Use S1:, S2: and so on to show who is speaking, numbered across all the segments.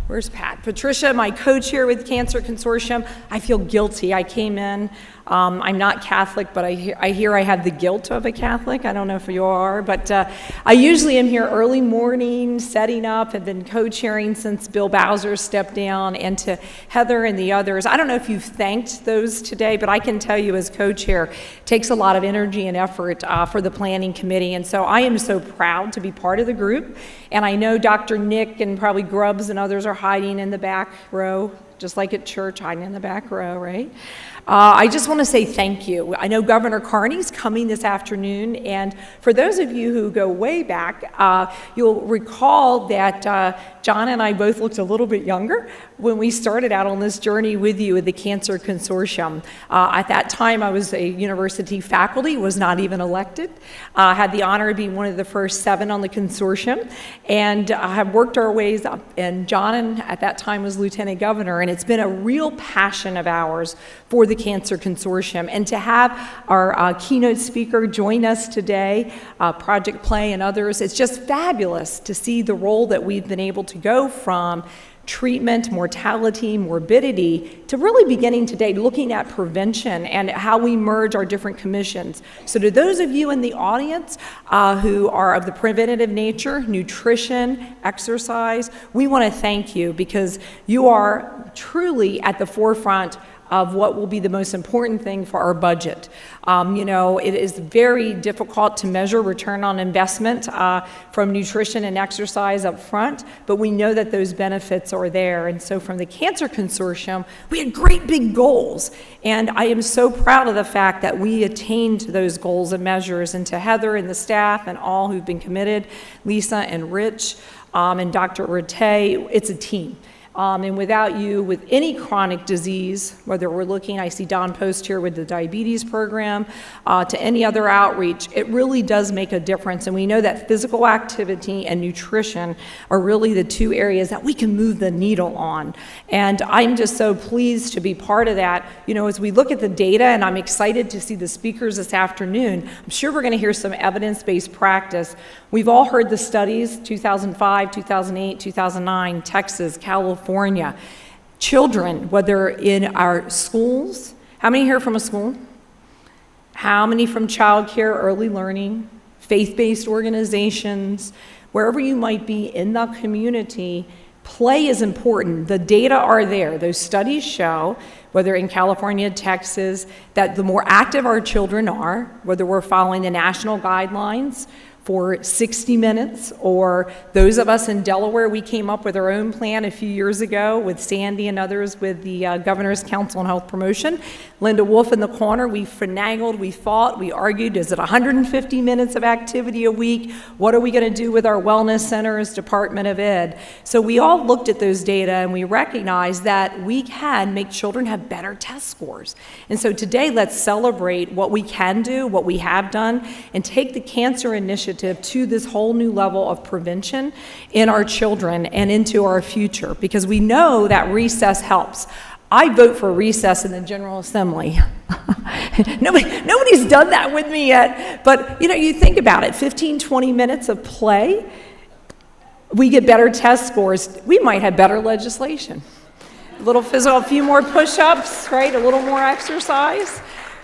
S1: Where's Pat? Patricia, my co-chair with Cancer Consortium. I feel guilty. I came in. I'm not Catholic, but I hear I have the guilt of a Catholic. I don't know if you are, but I usually am here early morning, setting up. I've been co-chairing since Bill Bowser stepped down, and to Heather and the others. I don't know if you've thanked those today, but I can tell you as co-chair, it takes a lot of energy and effort for the planning committee, and so I am so proud to be part of the group. And I know Dr. Nick and probably Grubbs and others are hiding in the back row, just like at church, hiding in the back row, right? I just want to say thank you. I know Governor Carney's coming this afternoon, and for those of you who go way back, you'll recall that John and I both looked a little bit younger when we started out on this journey with you at the Cancer Consortium. At that time, I was a university faculty, was not even elected, had the honor of being one of the first 7 on the consortium, and have worked our ways up. And John, at that time, was lieutenant governor, and it's been a real passion of ours for the Cancer Consortium. And to have our keynote speaker join us today, Project Play and others, it's just fabulous to see the role that we've been able to go from treatment, mortality, morbidity, to really beginning today looking at prevention and how we merge our different commissions. So to those of you in the audience who are of the preventative nature, nutrition, exercise, we want to thank you because you are truly at the forefront of what will be the most important thing for our budget. It is very difficult to measure return on investment from nutrition and exercise up front, but we know that those benefits are there. And so from the Cancer Consortium, we had great big goals. And I am so proud of the fact that we attained those goals and measures. And to Heather and the staff and all who've been committed, Lisa and Rich and Dr. Rattay, it's a team. And without you, with any chronic disease, whether we're looking, I see Don Post here with the diabetes program, to any other outreach, it really does make a difference. And we know that physical activity and nutrition are really the 2 areas that we can move the needle on. And I'm just so pleased to be part of that. As we look at the data, and I'm excited to see the speakers this afternoon, I'm sure we're going to hear some evidence-based practice. We've all heard the studies, 2005, 2008, 2009, Texas, California. Children, whether in our schools, how many here from a school? How many from childcare, early learning, faith-based organizations, wherever you might be in the community, play is important. The data are there. Those studies show, whether in California, Texas, that the more active our children are, whether we're following the national guidelines for 60 minutes, or those of us in Delaware, we came up with our own plan a few years ago with Sandy and others with the Governor's Council on Health Promotion. Linda Wolf in the corner, we finagled, we fought, we argued, is it 150 minutes of activity a week? What are we going to do with our wellness centers, Department of Ed? So we all looked at those data and we recognized that we can make children have better test scores. And so today, let's celebrate what we can do, what we have done, and take the cancer initiative to this whole new level of prevention in our children and into our future, because we know that recess helps. I vote for recess in the General Assembly. Nobody's done that with me yet, but you think about it, 15, 20 minutes of play, we get better test scores, we might have better legislation. A little physical, a few more push-ups, right? A little more exercise.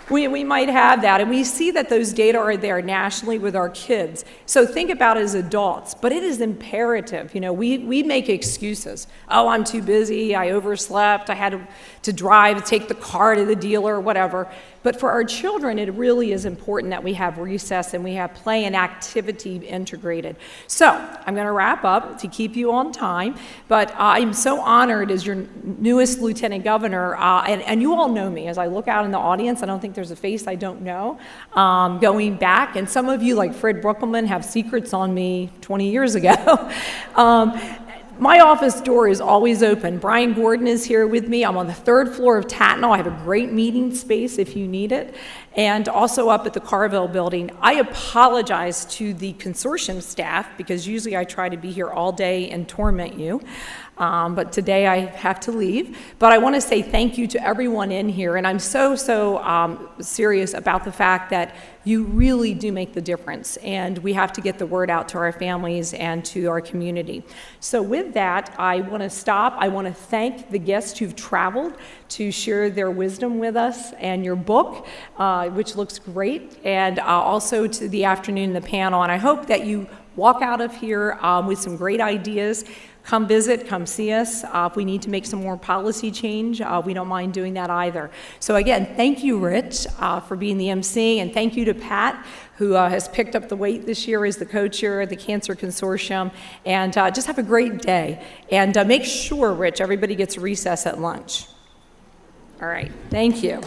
S1: We might have that, and we see that those data are there nationally with our kids. So think about it as adults, but it is imperative. We make excuses. Oh, I'm too busy, I overslept, I had to drive, take the car to the dealer, whatever. But for our children, it really is important that we have recess and we have play and activity integrated. So I'm going to wrap up to keep you on time, but I'm so honored as your newest lieutenant governor, and you all know me. As I look out in the audience, I don't think there's a face I don't know, going back, and some of you, like Fred Bruckelman, have secrets on me 20 years ago. My office door is always open. Brian Gordon is here with me. I'm on the 3rd floor of Tatnall. I have a great meeting space if you need it. and also up at the Carville building. I apologize to the consortium staff because usually I try to be here all day and torment you. But today I have to leave. But I want to say thank you to everyone in here, and I'm so serious about the fact that you really do make the difference, and we have to get the word out to our families and to our community. So with that, I want to stop. I want to thank the guests who've traveled to share their wisdom with us and your book, which looks great, and also to the afternoon, the panel. And I hope that you walk out of here with some great ideas. Come visit, come see us. If we need to make some more policy change, we don't mind doing that either. So again, thank you, Rich, for being the MC, and thank you to Pat, who has picked up the weight this year as the co-chair of the Cancer Consortium. And just have a great day. And make sure, Rich, everybody gets recess at lunch. All right, thank you.